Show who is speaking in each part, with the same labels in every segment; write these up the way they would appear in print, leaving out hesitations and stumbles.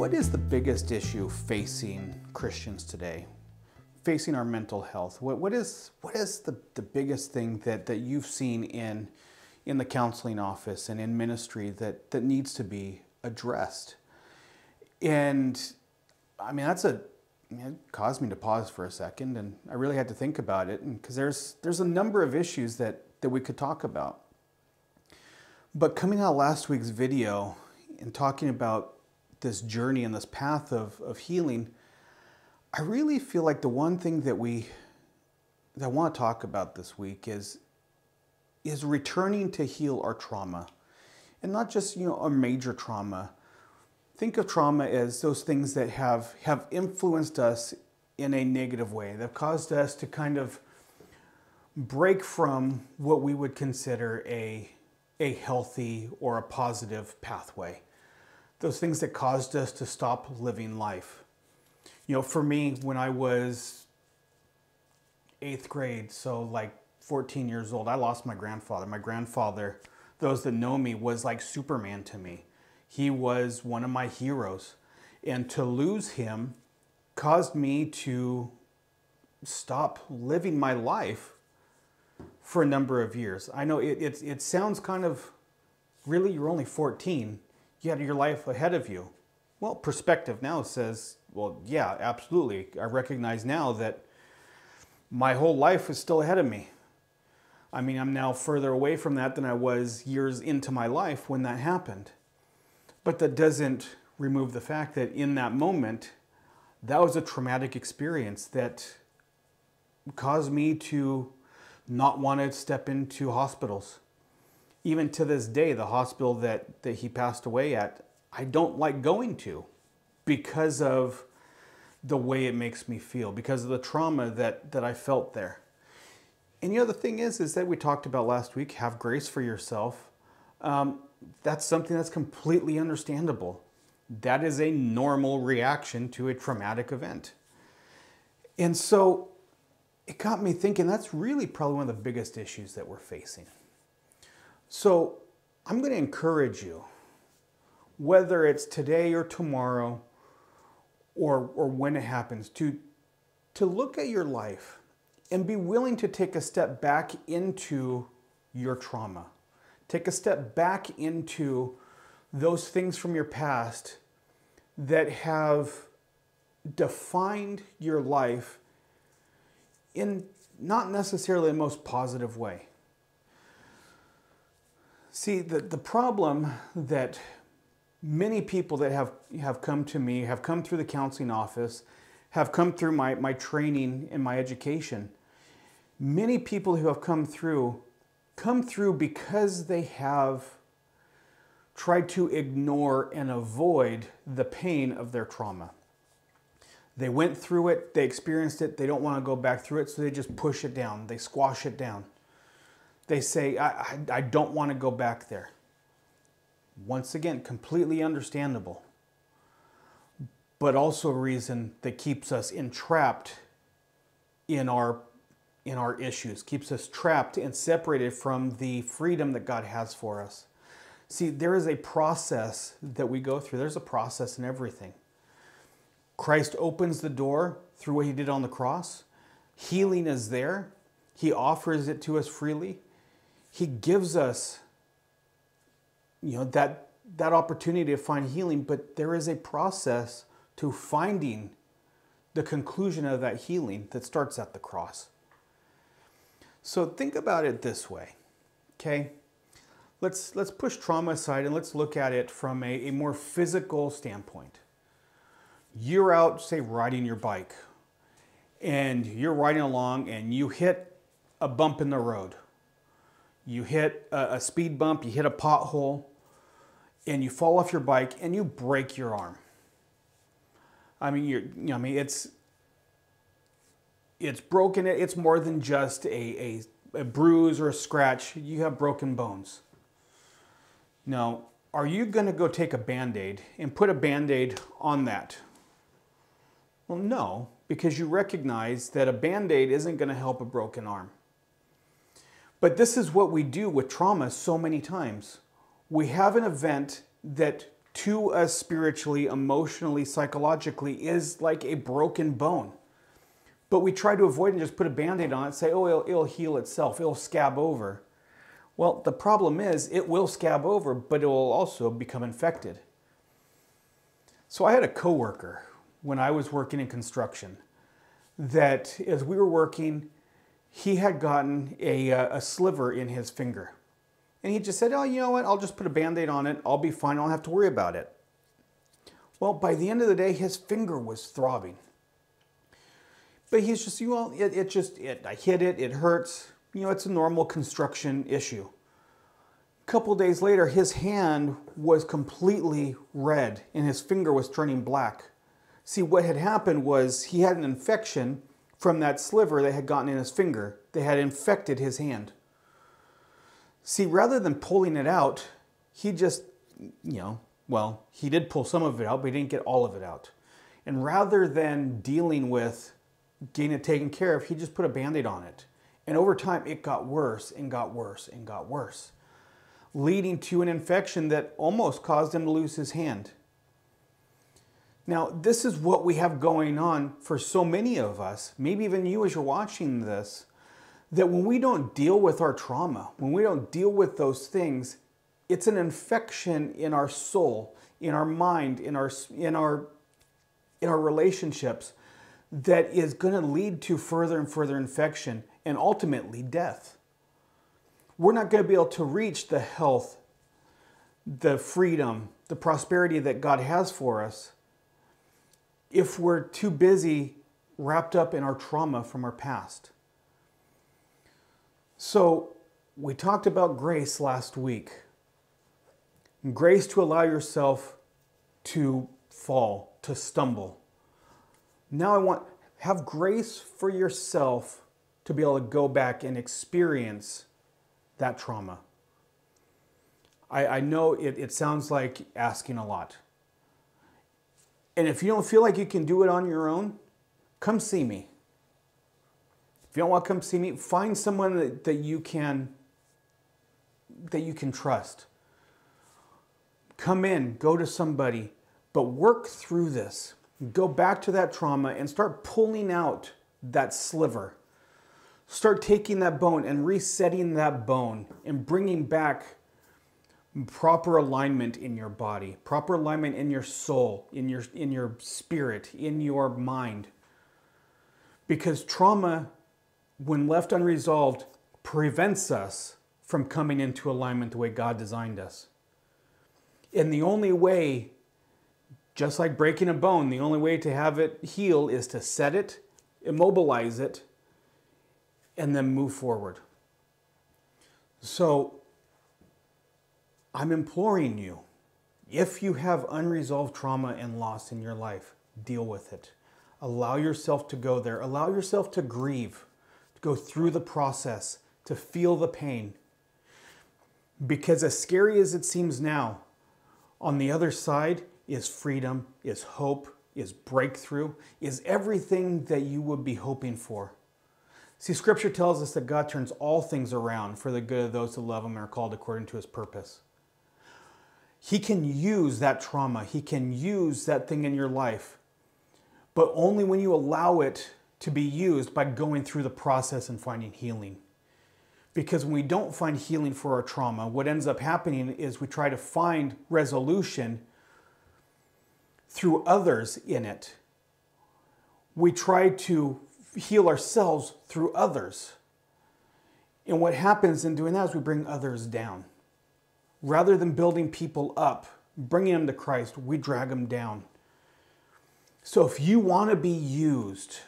Speaker 1: What is the biggest issue facing Christians today? Facing our mental health? What is the biggest thing that you've seen in the counseling office and in ministry that needs to be addressed? And I mean, it caused me to pause for a second, and I really had to think about it, because there's a number of issues that we could talk about. But coming out of last week's video and talking about this journey and this path of healing, I really feel like the one thing that I want to talk about this week is returning to heal our trauma. And not just, a major trauma. Think of trauma as those things that have influenced us in a negative way. They've caused us to kind of break from what we would consider a healthy or a positive pathway. Those things that caused us to stop living life. For me, when I was 8th grade, so like 14 years old, I lost my grandfather. My grandfather, those that know me, was like Superman to me. He was one of my heroes. And to lose him caused me to stop living my life for a number of years. I know it sounds kind of, really, you're only 14. You had your life ahead of you. Well, perspective now says, well, yeah, absolutely. I recognize now that my whole life is still ahead of me. I mean, I'm now further away from that than I was years into my life when that happened. But that doesn't remove the fact that in that moment, that was a traumatic experience that caused me to not want to step into hospitals. Even to this day, the hospital that he passed away at, I don't like going to because of the way it makes me feel, because of the trauma that I felt there. And the thing is that we talked about last week, have grace for yourself. That's something that's completely understandable. That is a normal reaction to a traumatic event. And so it got me thinking, that's really probably one of the biggest issues that we're facing. So I'm going to encourage you, whether it's today or tomorrow or when it happens, to look at your life and be willing to take a step back into your trauma. Take a step back into those things from your past that have defined your life in not necessarily the most positive way. See, the problem that many people that have come to me, have come through the counseling office, have come through my training and my education, many people who have come through because they have tried to ignore and avoid the pain of their trauma. They went through it, they experienced it, they don't want to go back through it, so they just push it down, they squash it down. They say, I don't want to go back there. Once again, completely understandable, but also a reason that keeps us entrapped in our issues, keeps us trapped and separated from the freedom that God has for us. See, there is a process that we go through. There's a process in everything. Christ opens the door through what he did on the cross. Healing is there. He offers it to us freely. He gives us, that opportunity to find healing, but there is a process to finding the conclusion of that healing that starts at the cross. So think about it this way, okay? Let's push trauma aside and let's look at it from a more physical standpoint. You're out, say, riding your bike, and you're riding along and you hit a bump in the road. You hit a speed bump, you hit a pothole, and you fall off your bike and you break your arm. I mean, it's broken. It's more than just a bruise or a scratch. You have broken bones. Now, are you going to go take a bandaid and put a bandaid on that? Well, no, because you recognize that a bandaid isn't going to help a broken arm. But this is what we do with trauma so many times. We have an event that to us spiritually, emotionally, psychologically is like a broken bone. But we try to avoid and just put a band-aid on it, say, oh, it'll heal itself, it'll scab over. Well, the problem is it will scab over, but it will also become infected. So I had a coworker when I was working in construction that as we were working, he had gotten a sliver in his finger. And he just said, oh, you know what, I'll just put a band-aid on it, I'll be fine, I don't have to worry about it. Well, by the end of the day, his finger was throbbing. But he's just, well, I hit it, it hurts. You know, it's a normal construction issue. A couple days later, his hand was completely red and his finger was turning black. See, what had happened was he had an infection from that sliver that had gotten in his finger. They had infected his hand. See, rather than pulling it out, he just, well, he did pull some of it out, but he didn't get all of it out. And rather than dealing with getting it taken care of, he just put a band-aid on it. And over time, it got worse and got worse and got worse, leading to an infection that almost caused him to lose his hand. Now, this is what we have going on for so many of us, maybe even you as you're watching this, that when we don't deal with our trauma, when we don't deal with those things, it's an infection in our soul, in our mind, in our relationships, that is going to lead to further and further infection and ultimately death. We're not going to be able to reach the health, the freedom, the prosperity that God has for us if we're too busy wrapped up in our trauma from our past. So we talked about grace last week. Grace to allow yourself to fall, to stumble. Now have grace for yourself to be able to go back and experience that trauma. I know it sounds like asking a lot. And if you don't feel like you can do it on your own, come see me. If you don't want to come see me, find someone that you can trust. Come in, go to somebody, but work through this. Go back to that trauma and start pulling out that sliver. Start taking that bone and resetting that bone and bringing back proper alignment in your body, proper alignment in your soul, in your spirit, in your mind. Because trauma, when left unresolved, prevents us from coming into alignment the way God designed us. And the only way, just like breaking a bone, the only way to have it heal is to set it, immobilize it, and then move forward. So I'm imploring you, if you have unresolved trauma and loss in your life, deal with it. Allow yourself to go there. Allow yourself to grieve, to go through the process, to feel the pain. Because as scary as it seems now, on the other side is freedom, is hope, is breakthrough, is everything that you would be hoping for. See, Scripture tells us that God turns all things around for the good of those who love Him and are called according to His purpose. He can use that trauma. He can use that thing in your life, but only when you allow it to be used by going through the process and finding healing. Because when we don't find healing for our trauma, what ends up happening is we try to find resolution through others in it. We try to heal ourselves through others. And what happens in doing that is we bring others down. Rather than building people up, bringing them to Christ, we drag them down. So if you want to be used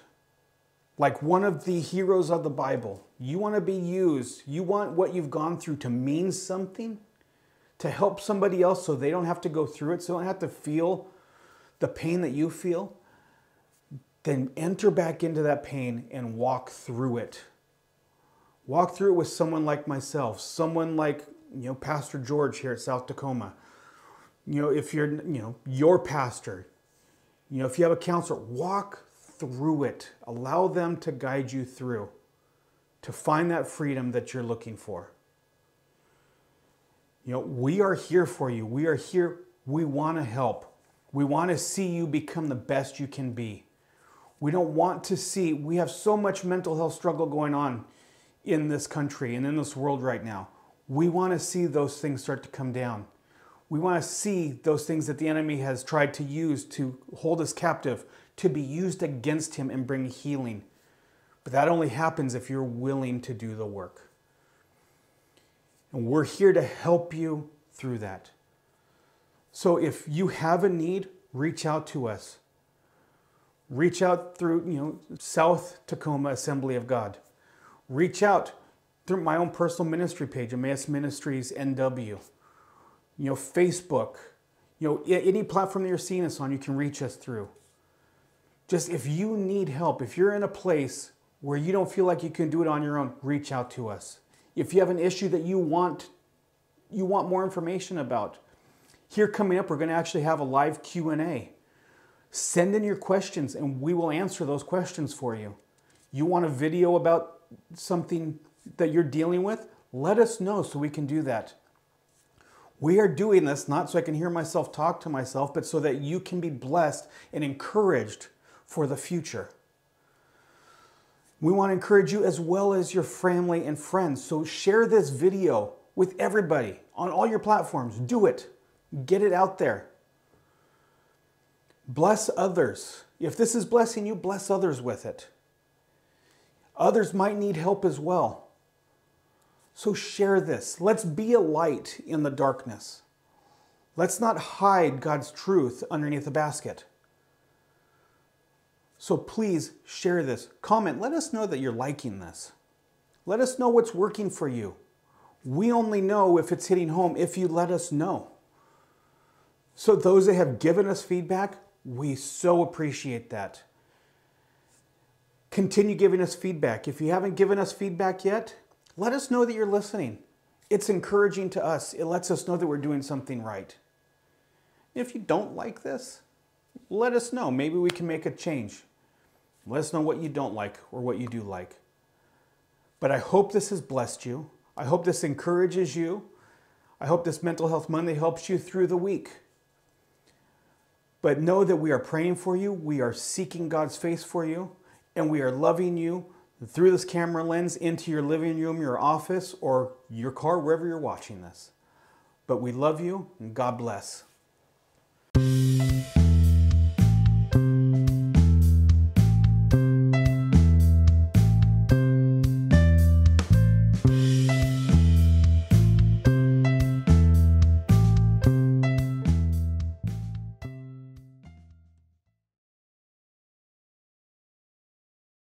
Speaker 1: like one of the heroes of the Bible, you want to be used, you want what you've gone through to mean something, to help somebody else so they don't have to go through it, so they don't have to feel the pain that you feel, then enter back into that pain and walk through it. Walk through it with someone like myself, someone like, Pastor George here at South Tacoma. If you're, your pastor, if you have a counselor, walk through it. Allow them to guide you through to find that freedom that you're looking for. We are here for you. We are here We want to help. We want to see you become the best you can be. We don't want to see, we have so much mental health struggle going on in this country and in this world right now. We want to see those things start to come down. We want to see those things that the enemy has tried to use to hold us captive, to be used against him and bring healing. But that only happens if you're willing to do the work. And we're here to help you through that. So if you have a need, reach out to us. Reach out through, South Tacoma Assembly of God. Reach out through my own personal ministry page, Emmaus Ministries NW. Facebook, any platform that you're seeing us on, you can reach us through. Just if you need help, if you're in a place where you don't feel like you can do it on your own, reach out to us. If you have an issue that you want more information about, here coming up, we're going to actually have a live Q&A. Send in your questions and we will answer those questions for you. You want a video about something that you're dealing with? Let us know so we can do that. We are doing this not so I can hear myself talk to myself, but so that you can be blessed and encouraged for the future. We want to encourage you as well as your family and friends. So share this video with everybody on all your platforms. Do it. Get it out there. Bless others. If this is blessing you, bless others with it. Others might need help as well. So share this. Let's be a light in the darkness. Let's not hide God's truth underneath a basket. So please share this. Comment. Let us know that you're liking this. Let us know what's working for you. We only know if it's hitting home if you let us know. So those that have given us feedback, we so appreciate that. Continue giving us feedback. If you haven't given us feedback yet, let us know that you're listening. It's encouraging to us. It lets us know that we're doing something right. If you don't like this, let us know. Maybe we can make a change. Let us know what you don't like or what you do like. But I hope this has blessed you. I hope this encourages you. I hope this Mental Health Monday helps you through the week. But know that we are praying for you. We are seeking God's face for you. And we are loving you through this camera lens into your living room, your office, or your car, wherever you're watching this. But we love you and God bless.